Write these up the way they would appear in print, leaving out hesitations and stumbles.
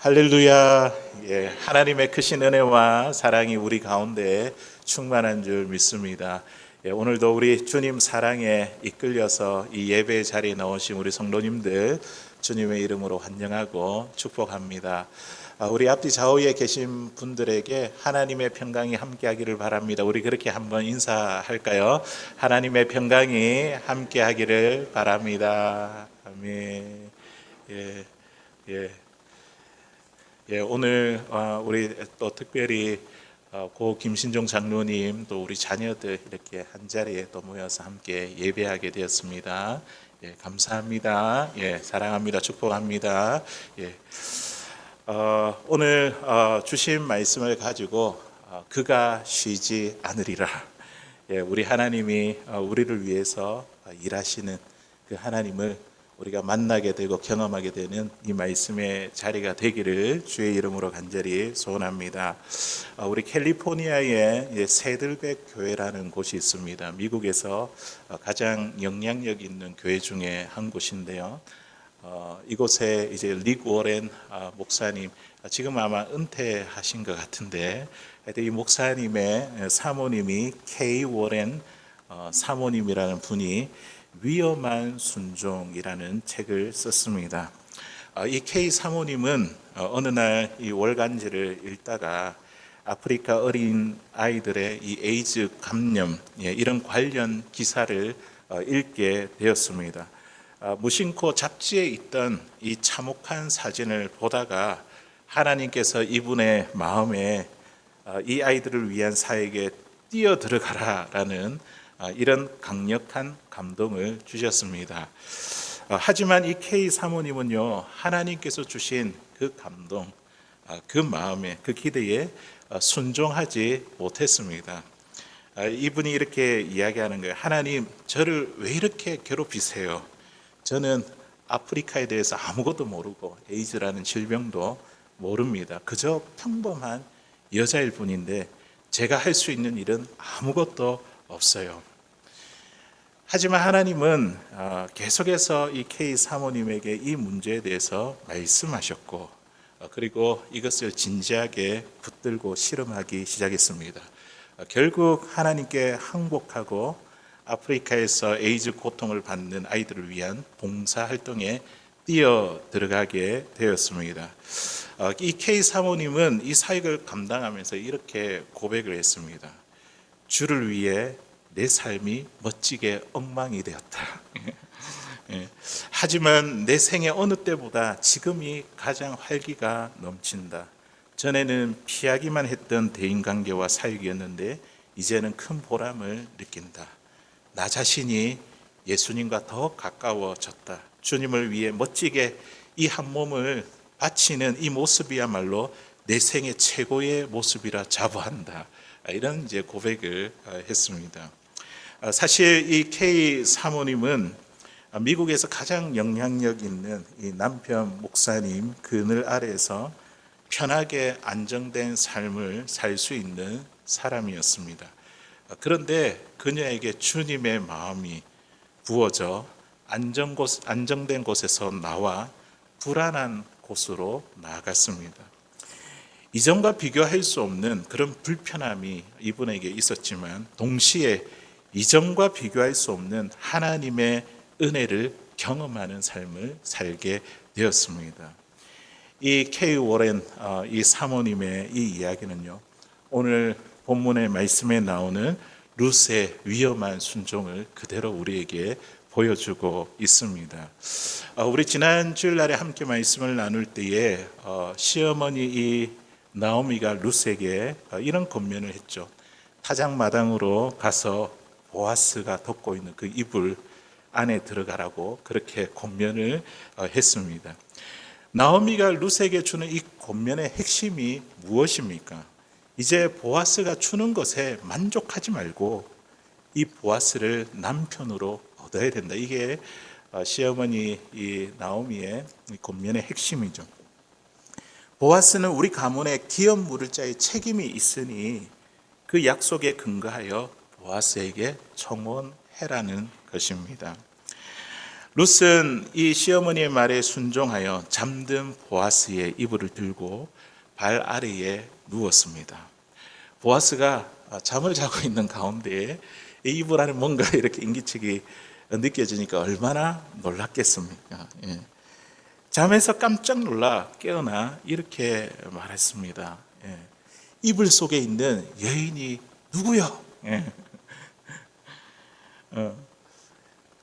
할렐루야. 예, 하나님의 크신 은혜와 사랑이 우리 가운데 충만한 줄 믿습니다. 예, 오늘도 우리 주님 사랑에 이끌려서 이 예배 자리에 나오신 우리 성도님들 주님의 이름으로 환영하고 축복합니다. 우리 앞뒤 좌우에 계신 분들에게 하나님의 평강이 함께하기를 바랍니다. 우리 그렇게 한번 인사할까요? 하나님의 평강이 함께하기를 바랍니다. 아멘. 예, 예. 예, 오늘 우리 또 특별히 고 김신종 장로님 또 우리 자녀들 이렇게 한 자리에 또 모여서 함께 예배하게 되었습니다. 예, 감사합니다. 예, 사랑합니다. 축복합니다. 예, 오늘 주신 말씀을 가지고 그가 쉬지 않으리라. 예, 우리 하나님이 우리를 위해서 일하시는 그 하나님을 우리가 만나게 되고 경험하게 되는 이 말씀의 자리가 되기를 주의 이름으로 간절히 소원합니다. 우리 캘리포니아에 세들백 교회라는 곳이 있습니다. 미국에서 가장 영향력 있는 교회 중에 한 곳인데요. 이곳에 이제 릭 워렌 목사님, 지금 아마 은퇴하신 것 같은데, 이 목사님의 사모님이 케이 워렌 사모님이라는 분이 위험한 순종이라는 책을 썼습니다. 이 K 사모님은 어느 날 이 월간지를 읽다가 아프리카 어린 아이들의 이 에이즈 감염 이런 관련 기사를 읽게 되었습니다. 무심코 잡지에 있던 이 참혹한 사진을 보다가 하나님께서 이분의 마음에 이 아이들을 위한 사역에 뛰어 들어가라라는 이런 강력한 감동을 주셨습니다. 하지만 이 K 사모님은요, 하나님께서 주신 그 감동, 그 마음에, 그 기대에 순종하지 못했습니다. 이분이 이렇게 이야기하는 거예요. 하나님, 저를 왜 이렇게 괴롭히세요? 저는 아프리카에 대해서 아무것도 모르고 에이즈라는 질병도 모릅니다. 그저 평범한 여자일 뿐인데 제가 할 수 있는 일은 아무것도 없어요. 하지만 하나님은 계속해서 이 K 사모님에게 이 문제에 대해서 말씀하셨고, 그리고 이것을 진지하게 붙들고 실험하기 시작했습니다. 결국 하나님께 항복하고 아프리카에서 에이즈 고통을 받는 아이들을 위한 봉사 활동에 뛰어 들어가게 되었습니다. 이 K 사모님은 이 사역을 감당하면서 이렇게 고백을 했습니다. 주를 위해 내 삶이 멋지게 엉망이 되었다. 하지만 내 생애 어느 때보다 지금이 가장 활기가 넘친다. 전에는 피하기만 했던 대인관계와 사역이었는데 이제는 큰 보람을 느낀다. 나 자신이 예수님과 더 가까워졌다. 주님을 위해 멋지게 이 한 몸을 바치는 이 모습이야말로 내 생애 최고의 모습이라 자부한다. 이런 이제 고백을 했습니다. 사실 이 K 사모님은 미국에서 가장 영향력 있는 이 남편 목사님 그늘 아래에서 편하게 안정된 삶을 살 수 있는 사람이었습니다. 그런데 그녀에게 주님의 마음이 부어져 안정된 곳에서 나와 불안한 곳으로 나아갔습니다. 이전과 비교할 수 없는 그런 불편함이 이분에게 있었지만 동시에 이전과 비교할 수 없는 하나님의 은혜를 경험하는 삶을 살게 되었습니다. 이 K 워렌 이 사모님의 이 이야기는요, 오늘 본문의 말씀에 나오는 룻의 위험한 순종을 그대로 우리에게 보여주고 있습니다. 우리 지난 주일날에 함께 말씀을 나눌 때에 시어머니 이 나오미가 룻에게 이런 권면을 했죠. 타작마당으로 가서 보아스가 덮고 있는 그 이불 안에 들어가라고 그렇게 권면을 했습니다. 나오미가 룻에게 주는 이 권면의 핵심이 무엇입니까? 이제 보아스가 주는 것에 만족하지 말고 이 보아스를 남편으로 얻어야 된다. 이게 시어머니 이 나오미의 권면의 핵심이죠. 보아스는 우리 가문의 기업 물을 자의 책임이 있으니 그 약속에 근거하여 보아스에게 청혼해라는 것입니다. 룻은 이 시어머니의 말에 순종하여 잠든 보아스의 이불을 들고 발 아래에 누웠습니다. 보아스가 잠을 자고 있는 가운데 이 이불 안에 뭔가 이렇게 인기척이 느껴지니까 얼마나 놀랐겠습니까? 예. 잠에서 깜짝 놀라 깨어나 이렇게 말했습니다. 예. 이불 속에 있는 여인이 누구요? 예.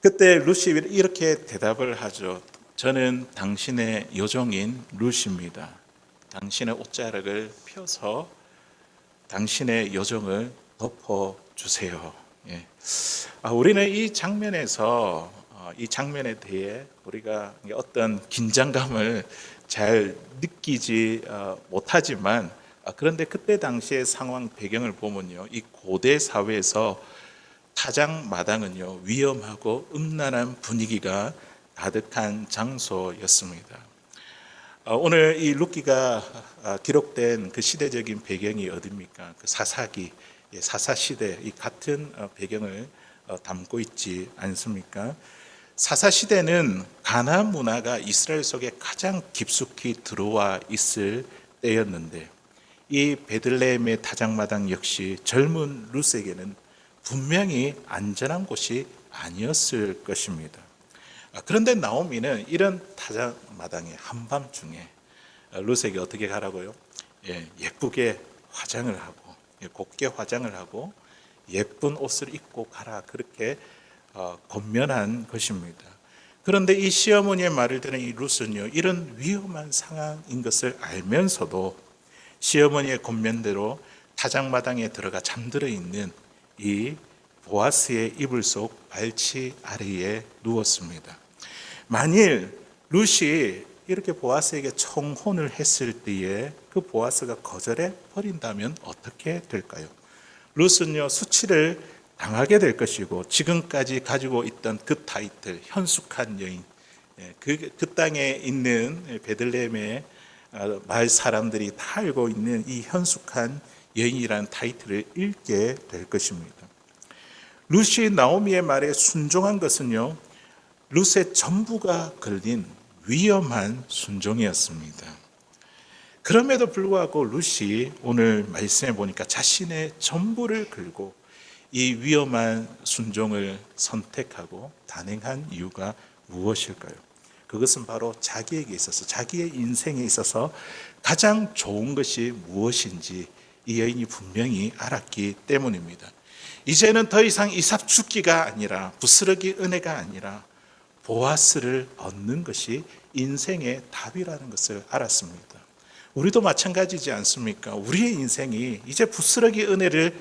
그때 룻이 이렇게 대답을 하죠. 저는 당신의 요종인 룻입니다. 당신의 옷자락을 펴서 당신의 요정을 덮어주세요. 예. 우리는 이 장면에서 이 장면에 대해 우리가 어떤 긴장감을 잘 느끼지 못하지만 그런데 그때 당시의 상황 배경을 보면요, 이 고대 사회에서 타작 마당은요 위험하고 음란한 분위기가 가득한 장소였습니다. 오늘 이 룻기가 기록된 그 시대적인 배경이 어디입니까? 그 사사기, 사사 시대 이 같은 배경을 담고 있지 않습니까? 사사 시대는 가나안 문화가 이스라엘 속에 가장 깊숙이 들어와 있을 때였는데 이 베들레헴의 타작마당 역시 젊은 룻에게는 분명히 안전한 곳이 아니었을 것입니다. 그런데 나오미는 이런 타작마당의 한밤중에 룻에게 어떻게 가라고요? 예쁘게 화장을 하고 곱게 화장을 하고 예쁜 옷을 입고 가라 그렇게 권면한 것입니다. 그런데 이 시어머니의 말을 들은 이 룻은요 이런 위험한 상황인 것을 알면서도 시어머니의 권면대로 타작마당에 들어가 잠들어 있는 이 보아스의 이불 속 발치 아래에 누웠습니다. 만일 룻이 이렇게 보아스에게 청혼을 했을 때에 그 보아스가 거절해 버린다면 어떻게 될까요? 룻은요 수치를 당하게 될 것이고 지금까지 가지고 있던 그 타이틀 현숙한 여인, 그 땅에 있는 베들레헴의 마을 사람들이 다 알고 있는 이 현숙한 여인이라는 타이틀을 잃게 될 것입니다. 룻이 나오미의 말에 순종한 것은요 룻의 전부가 걸린 위험한 순종이었습니다. 그럼에도 불구하고 룻이 오늘 말씀해 보니까 자신의 전부를 걸고 이 위험한 순종을 선택하고 단행한 이유가 무엇일까요? 그것은 바로 자기에게 있어서 자기의 인생에 있어서 가장 좋은 것이 무엇인지 이 여인이 분명히 알았기 때문입니다. 이제는 더 이상 이삭 죽기가 아니라 부스러기 은혜가 아니라 보아스를 얻는 것이 인생의 답이라는 것을 알았습니다. 우리도 마찬가지지 않습니까? 우리의 인생이 이제 부스러기 은혜를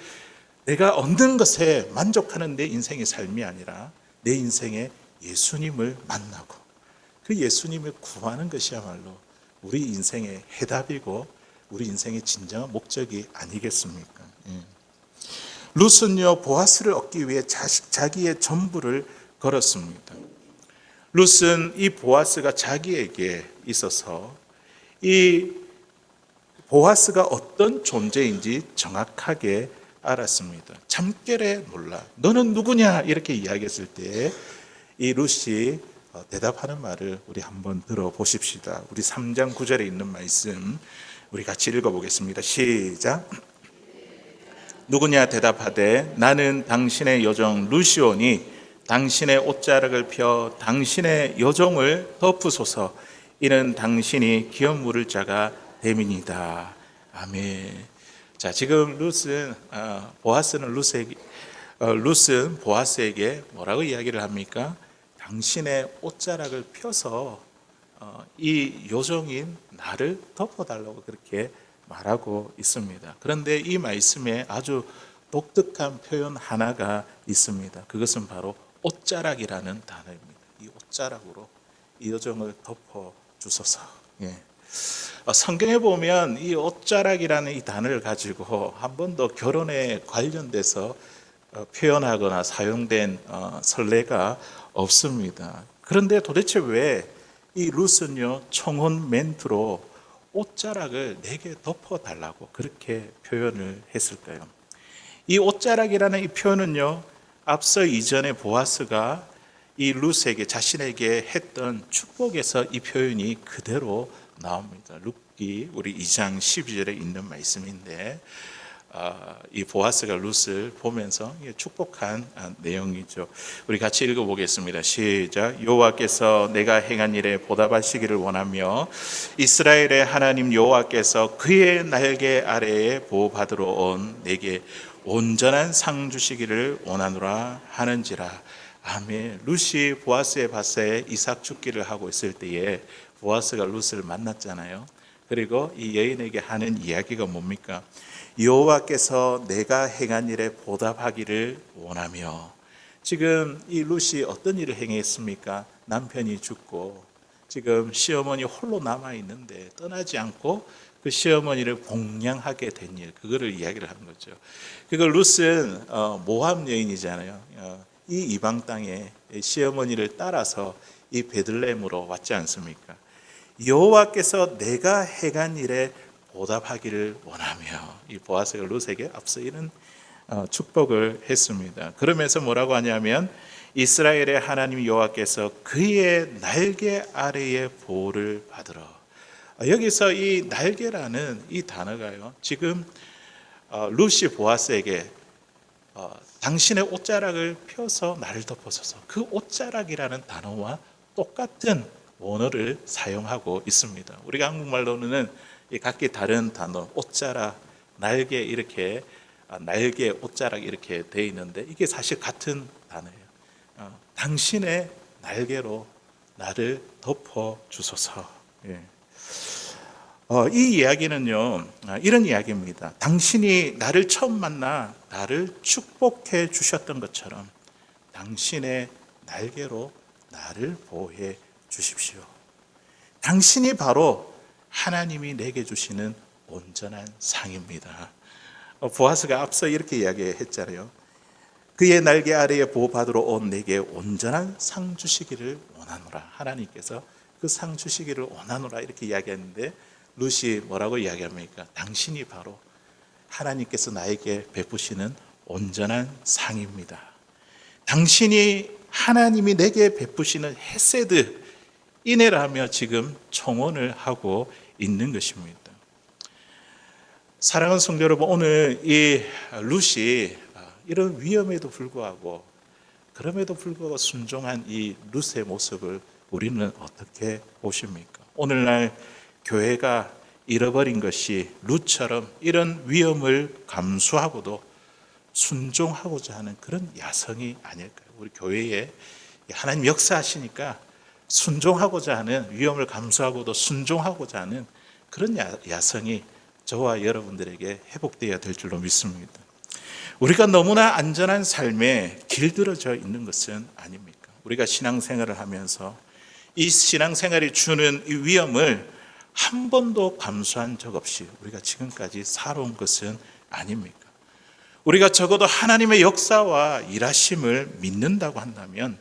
내가 얻는 것에 만족하는 내 인생의 삶이 아니라 내 인생에 예수님을 만나고 그 예수님을 구하는 것이야말로 우리 인생의 해답이고 우리 인생의 진정한 목적이 아니겠습니까? 룻은요 보아스를 얻기 위해 자기의 전부를 걸었습니다. 룻은 이 보아스가 자기에게 있어서 이 보아스가 어떤 존재인지 정확하게 알았습니다. 잠결에 놀라 너는 누구냐 이렇게 이야기했을 때 이 룻이 대답하는 말을 우리 한번 들어보십시다. 우리 3장 9절에 있는 말씀 우리 같이 읽어보겠습니다. 시작. 누구냐 대답하되 나는 당신의 여종 룻이오니 당신의 옷자락을 펴 당신의 여종을 덮으소서. 이는 당신이 기업 물을 자가 됨이니이다. 아멘. 자, 지금 룻은 보아스에게 뭐라고 이야기를 합니까? 당신의 옷자락을 펴서 이 요정인 나를 덮어달라고 그렇게 말하고 있습니다. 그런데 이 말씀에 아주 독특한 표현 하나가 있습니다. 그것은 바로 옷자락이라는 단어입니다. 이 옷자락으로 이 여정을 덮어 주소서. 성경에 보면 이 옷자락이라는 이 단어를 가지고 한 번도 결혼에 관련돼서 표현하거나 사용된 선례가 없습니다. 그런데 도대체 왜 이 룻은요 청혼 멘트로 옷자락을 내게 덮어달라고 그렇게 표현을 했을까요? 이 옷자락이라는 이 표현은요 앞서 이전에 보아스가 이 룻에게 자신에게 했던 축복에서 이 표현이 그대로 나옵니다. 룻기 우리 2장 12절에 있는 말씀인데 이 보아스가 룻을 보면서 축복한 내용이죠. 우리 같이 읽어보겠습니다. 시작. 여호와께서 내가 행한 일에 보답하시기를 원하며 이스라엘의 하나님 여호와께서 그의 날개 아래에 보호받으러 온 내게 온전한 상 주시기를 원하노라 하는지라. 아멘. 룻이 보아스의 밭에 이삭 죽기를 하고 있을 때에 보아스가 룻을 만났잖아요. 그리고 이 여인에게 하는 이야기가 뭡니까? 여호와께서 내가 행한 일에 보답하기를 원하며. 지금 이 룻이 어떤 일을 행했습니까? 남편이 죽고 지금 시어머니 홀로 남아 있는데 떠나지 않고 그 시어머니를 복양하게 된 일, 그거를 이야기를 하는 거죠. 그걸 룻은 모압 여인이잖아요. 이 이방 땅에 시어머니를 따라서 이 베들레헴으로 왔지 않습니까? 여호와께서 내가 행한 일에 보답하기를 원하며, 이 보아스가 룻에게 앞서 이런 축복을 했습니다. 그러면서 뭐라고 하냐면 이스라엘의 하나님 여호와께서 그의 날개 아래의 보호를 받으러. 여기서 이 날개라는 이 단어가요, 지금 룻이 보아스에게 당신의 옷자락을 펴서 나를 덮어서서, 그 옷자락이라는 단어와 똑같은 원어를 사용하고 있습니다. 우리가 한국말로는 각기 다른 단어, 옷자락, 날개, 이렇게 날개, 옷자락 이렇게 돼 있는데 이게 사실 같은 단어예요. 당신의 날개로 나를 덮어 주소서. 이 이야기는요, 이런 이야기입니다. 당신이 나를 처음 만나 나를 축복해 주셨던 것처럼 당신의 날개로 나를 보호해 주십시오. 당신이 바로 하나님이 내게 주시는 온전한 상입니다. 보아스가 앞서 이렇게 이야기했잖아요. 그의 날개 아래에 보호받으러 온 내게 온전한 상 주시기를 원하노라. 하나님께서 그 상 주시기를 원하노라 이렇게 이야기했는데 룻이 뭐라고 이야기합니까? 당신이 바로 하나님께서 나에게 베푸시는 온전한 상입니다. 당신이 하나님이 내게 베푸시는 헤세드, 인애라며 지금 청원을 하고 있는 것입니다. 사랑하는 성도 여러분, 오늘 이 룻이 이런 위험에도 불구하고, 그럼에도 불구하고 순종한 이 룻의 모습을 우리는 어떻게 보십니까? 오늘날 교회가 잃어버린 것이 룻처럼 이런 위험을 감수하고도 순종하고자 하는 그런 야성이 아닐까요? 우리 교회에 하나님 역사하시니까 순종하고자 하는, 위험을 감수하고도 순종하고자 하는 그런 야성이 저와 여러분들에게 회복되어야 될 줄로 믿습니다. 우리가 너무나 안전한 삶에 길들어져 있는 것은 아닙니까? 우리가 신앙생활을 하면서 이 신앙생활이 주는 이 위험을 한 번도 감수한 적 없이 우리가 지금까지 살아온 것은 아닙니까? 우리가 적어도 하나님의 역사와 일하심을 믿는다고 한다면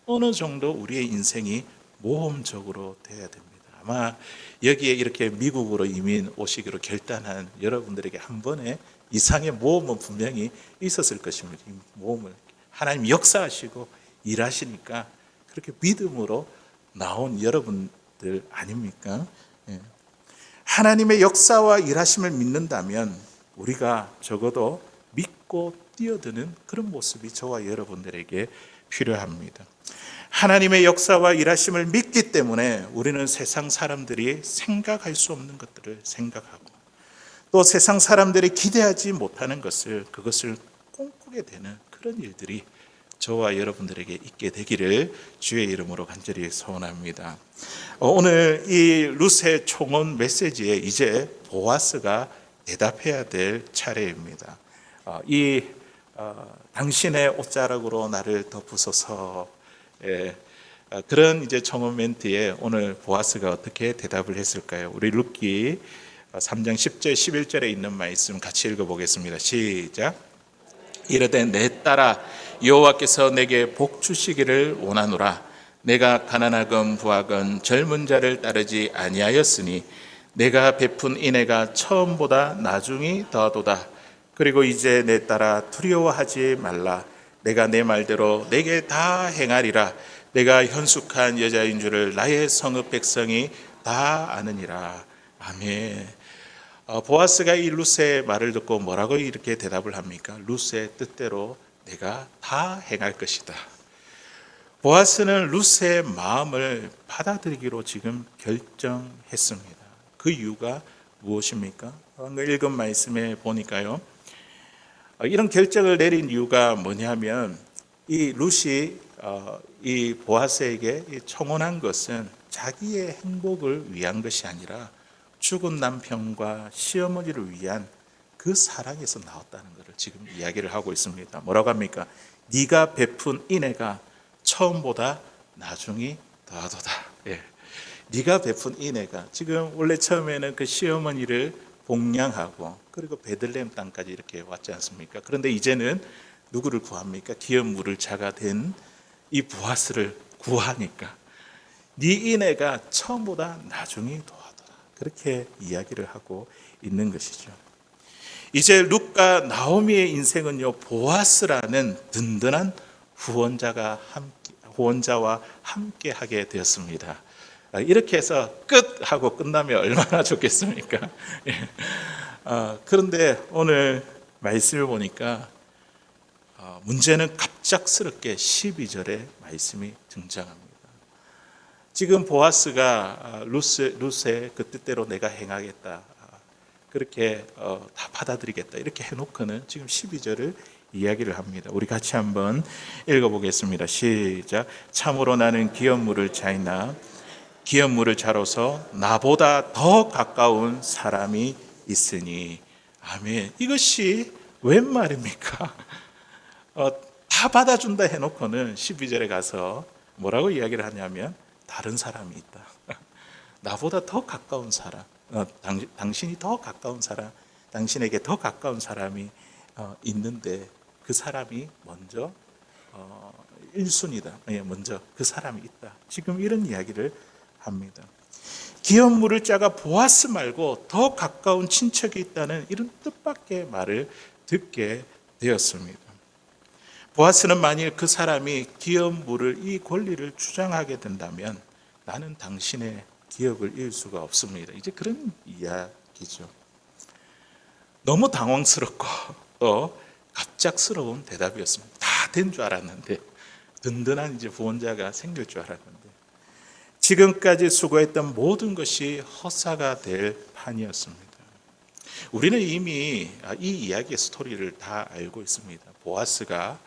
어느 정도 우리의 인생이 모험적으로 돼야 됩니다. 아마 여기에 이렇게 미국으로 이민 오시기로 결단한 여러분들에게 한 번의 이상의 모험은 분명히 있었을 것입니다. 이 모험을 하나님 역사하시고 일하시니까 그렇게 믿음으로 나온 여러분들 아닙니까? 하나님의 역사와 일하심을 믿는다면 우리가 적어도 믿고 뛰어드는 그런 모습이 저와 여러분들에게 필요합니다. 하나님의 역사와 일하심을 믿기 때문에 우리는 세상 사람들이 생각할 수 없는 것들을 생각하고, 또 세상 사람들이 기대하지 못하는 그것을 꿈꾸게 되는 그런 일들이 저와 여러분들에게 있게 되기를 주의 이름으로 간절히 소원합니다. 오늘 이 룻의 총원 메시지에 이제 보아스가 대답해야 될 차례입니다. 당신의 옷자락으로 나를 덮으소서. 그런 이제 청원 멘트에 오늘 보아스가 어떻게 대답을 했을까요? 우리 룻기 3장 10절 11절에 있는 말씀 같이 읽어보겠습니다. 시작. 이르되 내 딸아 여호와께서 내게 복 주시기를 원하노라. 내가 가난하건 부하건 젊은 자를 따르지 아니하였으니 내가 베푼 인애가 처음보다 나중이 더하도다. 그리고 이제 내 딸아 두려워하지 말라. 내가 내 말대로 내게 다 행하리라. 내가 현숙한 여자인 줄을 나의 성읍 백성이 다 아느니라. 아멘. 보아스가 이 룻의 말을 듣고 뭐라고 이렇게 대답을 합니까? 룻의 뜻대로 내가 다 행할 것이다. 보아스는 룻의 마음을 받아들이기로 지금 결정했습니다. 그 이유가 무엇입니까? 방금 읽은 말씀에 보니까요, 이런 결정을 내린 이유가 뭐냐면 이 룻이 이 보아스에게 청혼한 것은 자기의 행복을 위한 것이 아니라 죽은 남편과 시어머니를 위한 그 사랑에서 나왔다는 것을 지금 이야기를 하고 있습니다. 뭐라고 합니까? 네가 베푼 인애가 처음보다 나중이 더하도다. 예. 네가 베푼 인애가 지금 원래 처음에는 그 시어머니를 봉양하고 그리고 베들레헴 땅까지 이렇게 왔지 않습니까? 그런데 이제는 누구를 구합니까? 기업 물을 자가 된 이 보아스를 구하니까 네 인애가 처음보다 나중이 더하더라. 그렇게 이야기를 하고 있는 것이죠. 이제 룻과 나오미의 인생은요, 보아스라는 든든한 후원자와 함께 하게 되었습니다. 이렇게 해서 끝 하고 끝나면 얼마나 좋겠습니까? 그런데 오늘 말씀을 보니까 문제는 갑작스럽게 12절에 말씀이 등장합니다. 지금 보아스가 룻의 그 뜻대로 내가 행하겠다, 그렇게 다 받아들이겠다 이렇게 해놓고는 지금 12절을 이야기를 합니다. 우리 같이 한번 읽어보겠습니다. 시작. 참으로 나는 기업물을 자이나 기업물을 자로서 나보다 더 가까운 사람이 있으니. 아멘. 이것이 웬 말입니까? 다 받아준다 해놓고는 12절에 가서 뭐라고 이야기를 하냐면 다른 사람이 있다. 나보다 더 가까운 사람, 당신이 더 가까운 사람, 당신에게 더 가까운 사람이 있는데 그 사람이 먼저 1순위다. 먼저 그 사람이 있다. 지금 이런 이야기를 합니다. 기업물을 자가 보아스 말고 더 가까운 친척이 있다는 이런 뜻밖의 말을 듣게 되었습니다. 보아스는 만일 그 사람이 기업물을 이 권리를 주장하게 된다면 나는 당신의 기업을 잃을 수가 없습니다. 이제 그런 이야기죠. 너무 당황스럽고 또 갑작스러운 대답이었습니다. 다 된 줄 알았는데, 든든한 이제 후원자가 생길 줄 알았는데 지금까지 수고했던 모든 것이 헛사가 될 판이었습니다. 우리는 이미 이 이야기의 스토리를 다 알고 있습니다. 보아스가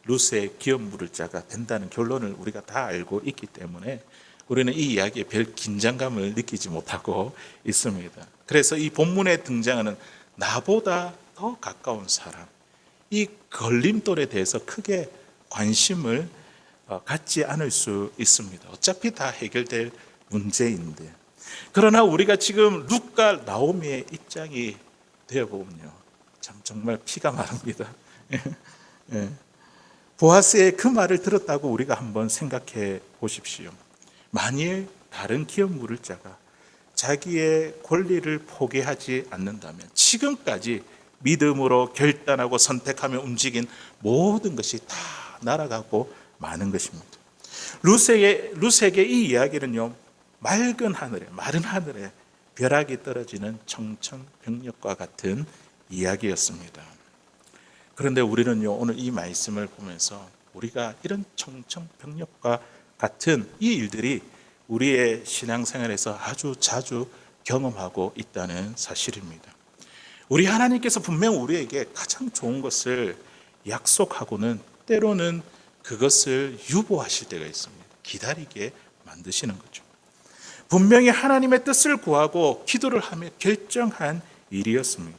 룻의 기업 물을 자가 된다는 결론을 우리가 다 알고 있기 때문에 우리는 이 이야기에 별 긴장감을 느끼지 못하고 있습니다. 그래서 이 본문에 등장하는 나보다 더 가까운 사람, 이 걸림돌에 대해서 크게 관심을 갖지 않을 수 있습니다. 어차피 다 해결될 문제인데. 그러나 우리가 지금 룻과 나오미의 입장이 되어보면요, 참 정말 피가 마릅니다. 보아스의 그 말을 들었다고 우리가 한번 생각해 보십시오. 만일 다른 기업 물을 자가 자기의 권리를 포기하지 않는다면 지금까지 믿음으로 결단하고 선택하며 움직인 모든 것이 다 날아가고 마는 것입니다. 룻에게 이 이야기는요, 맑은 하늘에, 마른 하늘에 벼락이 떨어지는 청천벽력과 같은 이야기였습니다. 그런데 우리는요, 오늘 이 말씀을 보면서 우리가 이런 청천벽력과 같은 이 일들이 우리의 신앙생활에서 아주 자주 경험하고 있다는 사실입니다. 우리 하나님께서 분명 우리에게 가장 좋은 것을 약속하고는 때로는 그것을 유보하실 때가 있습니다. 기다리게 만드시는 거죠. 분명히 하나님의 뜻을 구하고 기도를 하며 결정한 일이었습니다.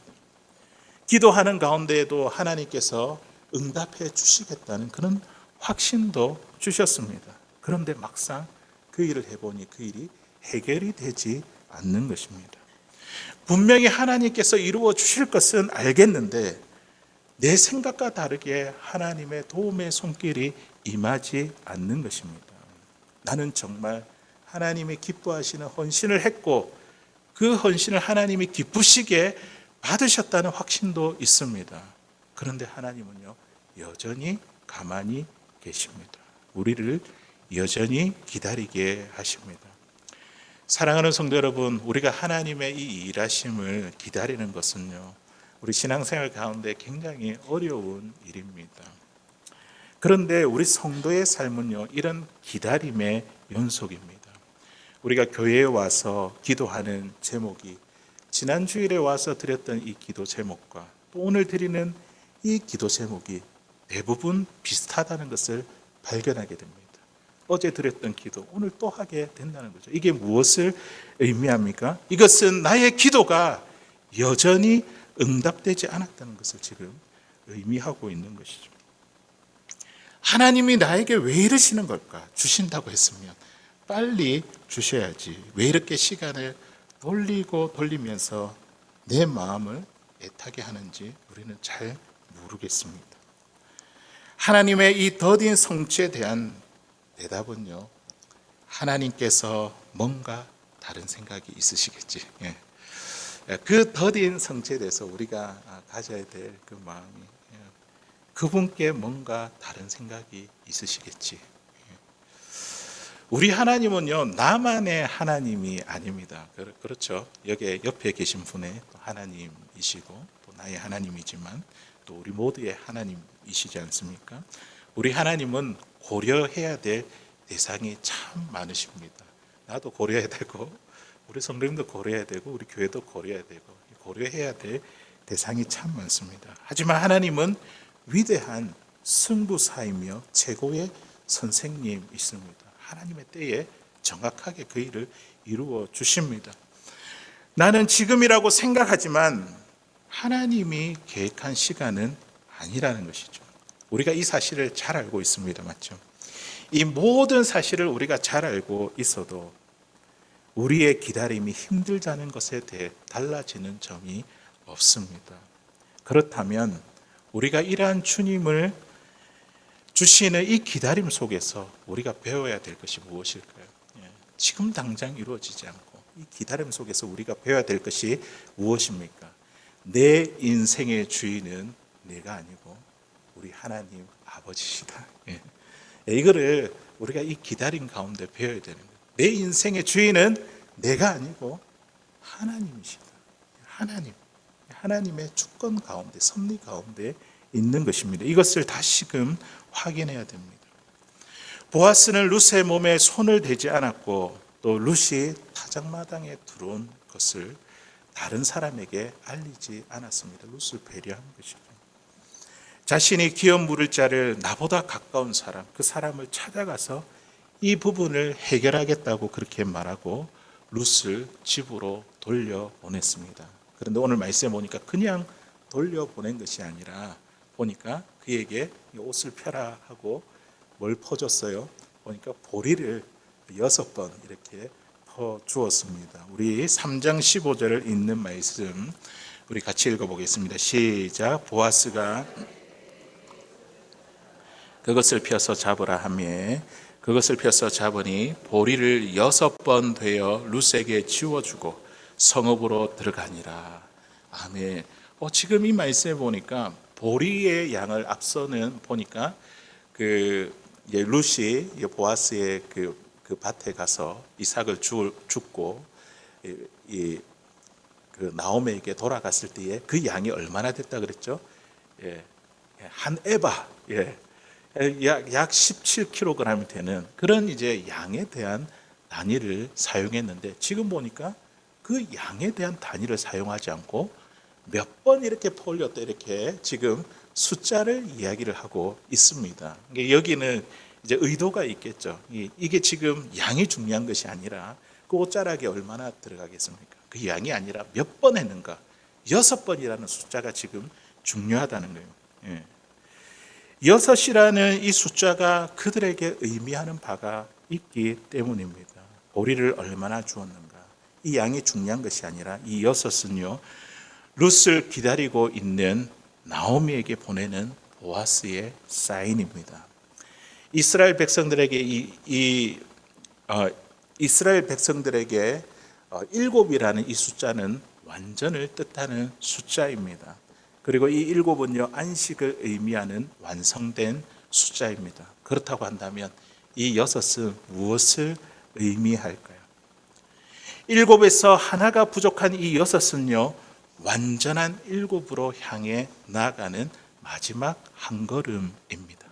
기도하는 가운데에도 하나님께서 응답해 주시겠다는 그런 확신도 주셨습니다. 그런데 막상 그 일을 해보니 그 일이 해결이 되지 않는 것입니다. 분명히 하나님께서 이루어 주실 것은 알겠는데 내 생각과 다르게 하나님의 도움의 손길이 임하지 않는 것입니다. 나는 정말 하나님이 기뻐하시는 헌신을 했고 그 헌신을 하나님이 기쁘시게 받으셨다는 확신도 있습니다. 그런데 하나님은요, 여전히 가만히 계십니다. 우리를 여전히 기다리게 하십니다. 사랑하는 성도 여러분, 우리가 하나님의 이 일하심을 기다리는 것은요, 우리 신앙생활 가운데 굉장히 어려운 일입니다. 그런데 우리 성도의 삶은요, 이런 기다림의 연속입니다. 우리가 교회에 와서 기도하는 제목이 지난 주일에 와서 드렸던 이 기도 제목과 또 오늘 드리는 이 기도 제목이 대부분 비슷하다는 것을 발견하게 됩니다. 어제 드렸던 기도 오늘 또 하게 된다는 거죠. 이게 무엇을 의미합니까? 이것은 나의 기도가 여전히 응답되지 않았다는 것을 지금 의미하고 있는 것이죠. 하나님이 나에게 왜 이러시는 걸까? 주신다고 했으면 빨리 주셔야지. 왜 이렇게 시간을 돌리고 돌리면서 내 마음을 애타게 하는지 우리는 잘 모르겠습니다. 하나님의 이 더딘 성취에 대한 대답은요, 하나님께서 뭔가 다른 생각이 있으시겠지. 그 더딘 성취에 대해서 우리가 가져야 될 그 마음이, 그분께 뭔가 다른 생각이 있으시겠지. 우리 하나님은요, 나만의 하나님이 아닙니다. 그렇죠. 여기 옆에 계신 분의 하나님이시고 또 나의 하나님이지만 또 우리 모두의 하나님이시지 않습니까? 우리 하나님은 고려해야 될 대상이 참 많으십니다. 나도 고려해야 되고 우리 성도님도 고려해야 되고 우리 교회도 고려해야 되고 고려해야 될 대상이 참 많습니다. 하지만 하나님은 위대한 승부사이며 최고의 선생님이십니다. 하나님의 때에 정확하게 그 일을 이루어 주십니다. 나는 지금이라고 생각하지만 하나님이 계획한 시간은 아니라는 것이죠. 우리가 이 사실을 잘 알고 있습니다. 맞죠? 이 모든 사실을 우리가 잘 알고 있어도 우리의 기다림이 힘들다는 것에 대해 달라지는 점이 없습니다. 그렇다면 우리가 이러한 주님을 주시는 이 기다림 속에서 우리가 배워야 될 것이 무엇일까요? 지금 당장 이루어지지 않고 이 기다림 속에서 우리가 배워야 될 것이 무엇입니까? 내 인생의 주인은 내가 아니고 우리 하나님 아버지시다. 이거를 우리가 이 기다림 가운데 배워야 되는 거예요. 내 인생의 주인은 내가 아니고 하나님이시다. 하나님의 주권 가운데, 섭리 가운데 있는 것입니다. 이것을 다시금 확인해야 됩니다. 보아스는 룻의 몸에 손을 대지 않았고 또 룻이 타작마당에 들어온 것을 다른 사람에게 알리지 않았습니다. 룻을 배려한 것이죠. 자신이 기업 물을 자를 나보다 가까운 사람, 그 사람을 찾아가서 이 부분을 해결하겠다고 그렇게 말하고 룻을 집으로 돌려보냈습니다. 그런데 오늘 말씀에 보니까 그냥 돌려보낸 것이 아니라 보니까 그에게 옷을 펴라 하고 뭘 퍼줬어요? 보니까 보리를 6번 이렇게 퍼주었습니다. 우리 3장 15절을 읽는 말씀 우리 같이 읽어보겠습니다. 시작. 보아스가 그것을 펴서 잡으라 하며 그것을 펴서 잡으니 보리를 6번 되어 룻에게 지워주고 성읍으로 들어가니라. 아멘. 지금 이 말씀에 보니까 보리의 양을 앞서는 보니까 룻이 보아스의 그 밭에 가서 이삭을 줍고 그 나오미에게 돌아갔을 때에 그 양이 얼마나 됐다 그랬죠? 한 에바, 약 17kg 되는 그런 이제 양에 대한 단위를 사용했는데 지금 보니까 그 양에 대한 단위를 사용하지 않고 몇 번 이렇게 퍼올렸다 이렇게 지금 숫자를 이야기를 하고 있습니다. 여기는 이제 의도가 있겠죠. 이게 지금 양이 중요한 것이 아니라 그 옷자락에 얼마나 들어가겠습니까? 그 양이 아니라 몇 번 했는가. 6번이라는 숫자가 지금 중요하다는 거예요. 6이라는 이 숫자가 그들에게 의미하는 바가 있기 때문입니다. 보리를 얼마나 주었는가. 이 양이 중요한 것이 아니라 이 6은요. 룻을 기다리고 있는 나오미에게 보내는 보아스의 사인입니다. 이스라엘 백성들에게 이스라엘 백성들에게 7이라는 이 숫자는 완전을 뜻하는 숫자입니다. 그리고 이 7은요 안식을 의미하는 완성된 숫자입니다. 그렇다고 한다면 이 여섯은 무엇을 의미할까요? 일곱에서 하나가 부족한 이 여섯은요, 완전한 일곱으로 향해 나아가는 마지막 한 걸음입니다.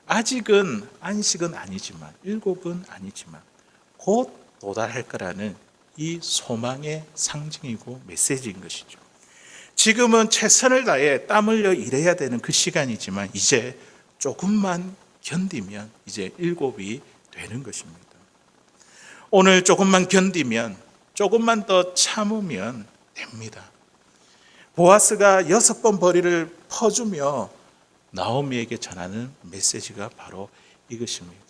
아직은 안식은 아니지만, 일곱은 아니지만 곧 도달할 거라는 이 소망의 상징이고 메시지인 것이죠. 지금은 최선을 다해 땀 흘려 일해야 되는 그 시간이지만 이제 조금만 견디면 이제 일곱이 되는 것입니다. 오늘 조금만 견디면, 조금만 더 참으면 됩니다. 보아스가 6번 벌이를 퍼주며 나오미에게 전하는 메시지가 바로 이것입니다.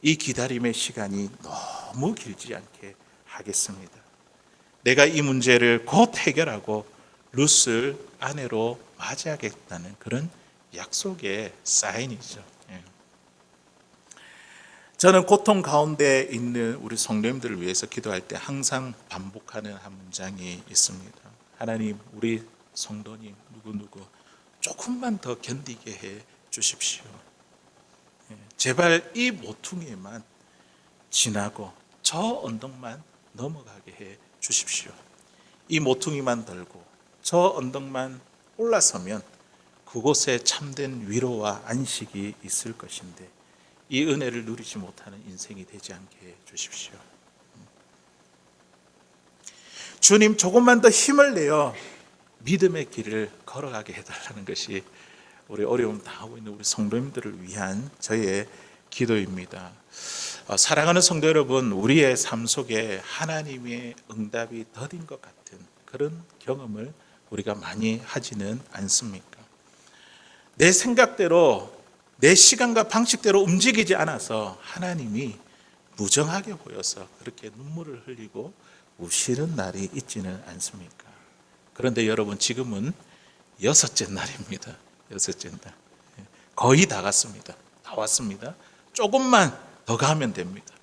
이 기다림의 시간이 너무 길지 않게 하겠습니다. 내가 이 문제를 곧 해결하고 룻을 아내로 맞이하겠다는 그런 약속의 사인이죠. 저는 고통 가운데 있는 우리 성도님들을 위해서 기도할 때 항상 반복하는 한 문장이 있습니다. 하나님, 우리 성도님 누구누구 조금만 더 견디게 해 주십시오. 제발 이 모퉁이만 지나고 저 언덕만 넘어가게 해 주십시오. 이 모퉁이만 들고 저 언덕만 올라서면 그곳에 참된 위로와 안식이 있을 것인데 이 은혜를 누리지 못하는 인생이 되지 않게 해 주십시오. 주님, 조금만 더 힘을 내어 믿음의 길을 걸어가게 해달라는 것이 우리 어려움 당하고 있는 우리 성도님들을 위한 저의 기도입니다. 사랑하는 성도 여러분, 우리의 삶 속에 하나님의 응답이 더딘 것 같은 그런 경험을 우리가 많이 하지는 않습니까? 내 생각대로, 내 시간과 방식대로 움직이지 않아서 하나님이 무정하게 보여서 그렇게 눈물을 흘리고 우시는 날이 있지는 않습니까? 그런데 여러분, 지금은 6째 날입니다. 6째 날. 거의 다 갔습니다. 다 왔습니다. 조금만 더 가면 됩니다.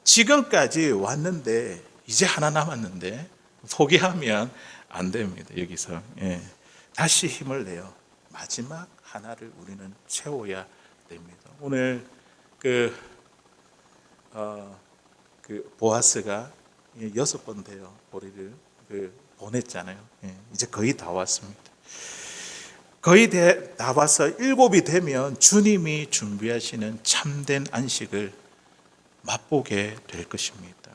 지금까지 왔는데 이제 하나 남았는데 포기하면 안 됩니다. 여기서 다시 힘을 내어 마지막 하나를 우리는 채워야 됩니다. 오늘 보아스가 6번 되어 보리를 보냈잖아요. 이제 거의 다 왔습니다. 거의 다 와서 7이 되면 주님이 준비하시는 참된 안식을 맛보게 될 것입니다.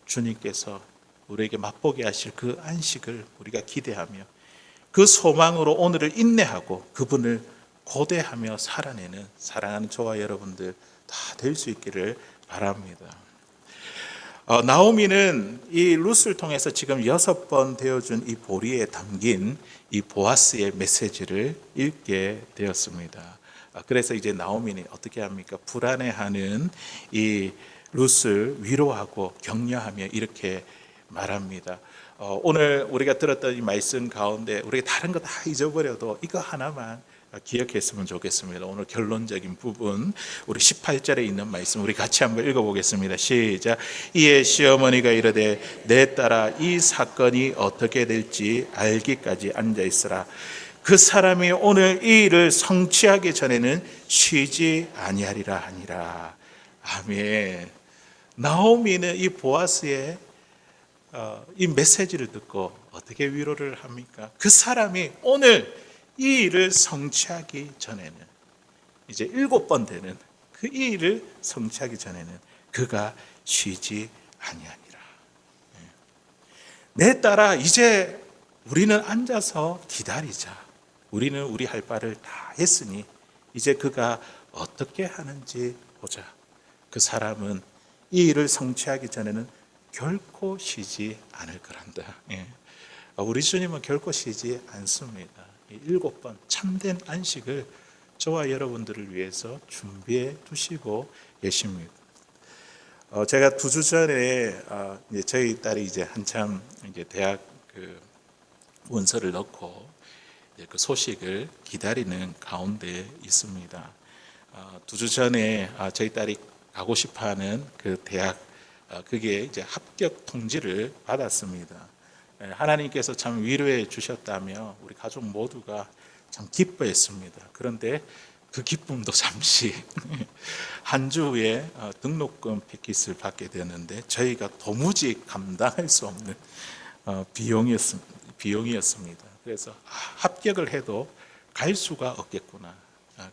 주님께서 우리에게 맛보게 하실 그 안식을 우리가 기대하며 그 소망으로 오늘을 인내하고 그분을 고대하며 살아내는 사랑하는 저와 여러분들 다 될 수 있기를 바랍니다. 나오미는 이 룻을 통해서 지금 6번 되어준 이 보리에 담긴 이 보아스의 메시지를 읽게 되었습니다. 그래서 이제 나오미는 어떻게 합니까? 불안해하는 이 룻을 위로하고 격려하며 이렇게 말합니다. 오늘 우리가 들었던 이 말씀 가운데 우리가 다른 거 다 잊어버려도 이거 하나만 기억했으면 좋겠습니다. 오늘 결론적인 부분 우리 18절에 있는 말씀 우리 같이 한번 읽어보겠습니다. 시작. 이에 시어머니가 이르되 내 딸아 이 사건이 어떻게 될지 알기까지 앉아있으라. 그 사람이 오늘 이 일을 성취하기 전에는 쉬지 아니하리라 하니라. 아멘. 나오미는 이 보아스의 이 메시지를 듣고 어떻게 위로를 합니까? 그 사람이 오늘 이 일을 성취하기 전에는 이제 7번 되는 그 이 일을 성취하기 전에는 그가 쉬지 아니하니라. 내 딸아 이제 우리는 앉아서 기다리자. 우리는 우리 할 바를 다 했으니 이제 그가 어떻게 하는지 보자. 그 사람은 이 일을 성취하기 전에는 결코 쉬지 않을 거란다. 우리 주님은 결코 쉬지 않습니다. 7번 참된 안식을 저와 여러분들을 위해서 준비해 두시고 계십니다. 제가 2주 전에 저희 딸이 이제 한참 이제 대학 원서를 넣고 그 소식을 기다리는 가운데 있습니다. 2주 전에 저희 딸이 가고 싶어하는 그 대학 그게 이제 합격 통지를 받았습니다. 하나님께서 참 위로해 주셨다며 우리 가족 모두가 참 기뻐했습니다. 그런데 그 기쁨도 잠시 한 주에 등록금 패킷을 받게 되었는데 저희가 도무지 감당할 수 없는 비용이었습니다. 그래서 합격을 해도 갈 수가 없겠구나,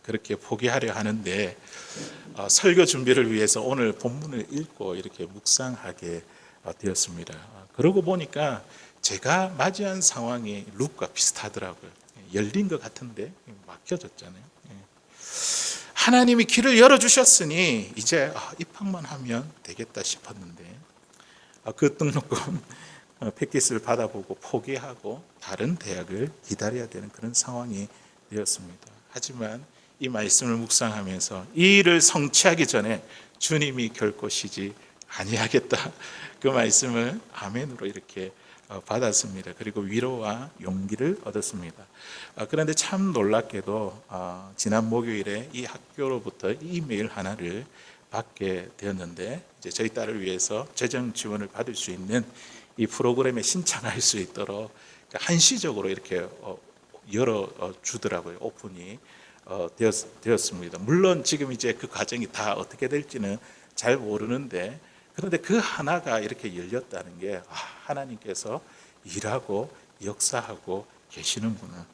그렇게 포기하려 하는데 설교 준비를 위해서 오늘 본문을 읽고 이렇게 묵상하게 되었습니다. 그러고 보니까 제가 맞이한 상황이 룩과 비슷하더라고요. 열린 것 같은데 막혀졌잖아요. 하나님이 길을 열어주셨으니 이제 입학만 하면 되겠다 싶었는데 그 등록금 패킷을 받아보고 포기하고 다른 대학을 기다려야 되는 그런 상황이 되었습니다. 하지만 이 말씀을 묵상하면서 이 일을 성취하기 전에 주님이 결코 쉬지 아니하겠다, 그 말씀을 아멘으로 이렇게 받았습니다. 그리고 위로와 용기를 얻었습니다. 그런데 참 놀랍게도 지난 목요일에 이 학교로부터 이메일 하나를 받게 되었는데, 이제 저희 딸을 위해서 재정 지원을 받을 수 있는 이 프로그램에 신청할 수 있도록 한시적으로 이렇게 열어 주더라고요. 오픈이 되었습니다. 물론 지금 이제 그 과정이 다 어떻게 될지는 잘 모르는데, 그런데 그 하나가 이렇게 열렸다는 게 하나님께서 일하고 역사하고 계시는구나.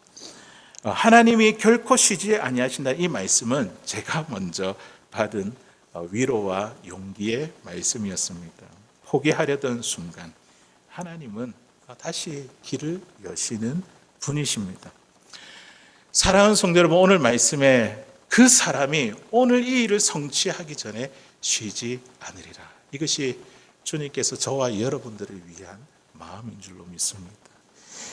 하나님이 결코 쉬지 아니하신다, 이 말씀은 제가 먼저 받은 위로와 용기의 말씀이었습니다. 포기하려던 순간 하나님은 다시 길을 여시는 분이십니다. 사랑하는 성도 여러분, 오늘 말씀에 그 사람이 오늘 이 일을 성취하기 전에 쉬지 않으리라, 이것이 주님께서 저와 여러분들을 위한 마음인 줄로 믿습니다.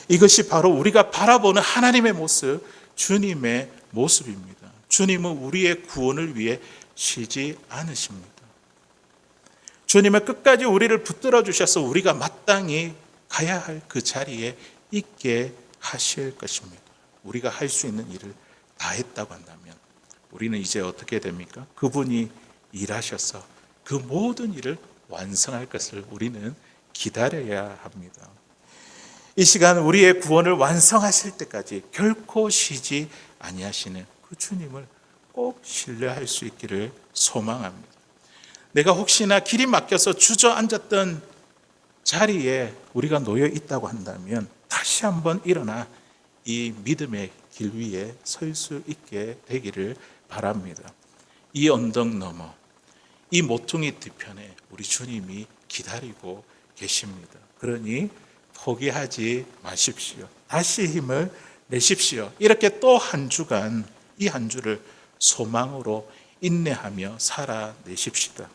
이것이 바로 우리가 바라보는 하나님의 모습, 주님의 모습입니다. 주님은 우리의 구원을 위해 쉬지 않으십니다. 주님은 끝까지 우리를 붙들어 주셔서 우리가 마땅히 가야 할 그 자리에 있게 하실 것입니다. 우리가 할 수 있는 일을 다 했다고 한다면 우리는 이제 어떻게 됩니까? 그분이 일하셔서 그 모든 일을 완성할 것을 우리는 기다려야 합니다. 이 시간 우리의 구원을 완성하실 때까지 결코 쉬지 아니하시는 그 주님을 꼭 신뢰할 수 있기를 소망합니다. 내가 혹시나 길이 막혀서 주저앉았던 자리에 우리가 놓여 있다고 한다면 다시 한번 일어나 이 믿음의 길 위에 설 수 있게 되기를 바랍니다. 이 언덕 너머, 이 모퉁이 뒤편에 우리 주님이 기다리고 계십니다. 그러니 포기하지 마십시오. 다시 힘을 내십시오. 이렇게 또 한 주간, 이 한 주를 소망으로 인내하며 살아내십시다.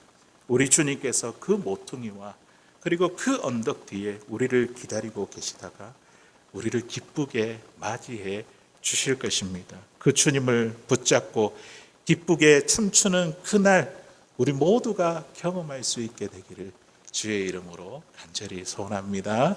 우리 주님께서 그 모퉁이와 그리고 그 언덕 뒤에 우리를 기다리고 계시다가 우리를 기쁘게 맞이해 주실 것입니다. 그 주님을 붙잡고 기쁘게 춤추는 그날 우리 모두가 경험할 수 있게 되기를 주의 이름으로 간절히 소원합니다.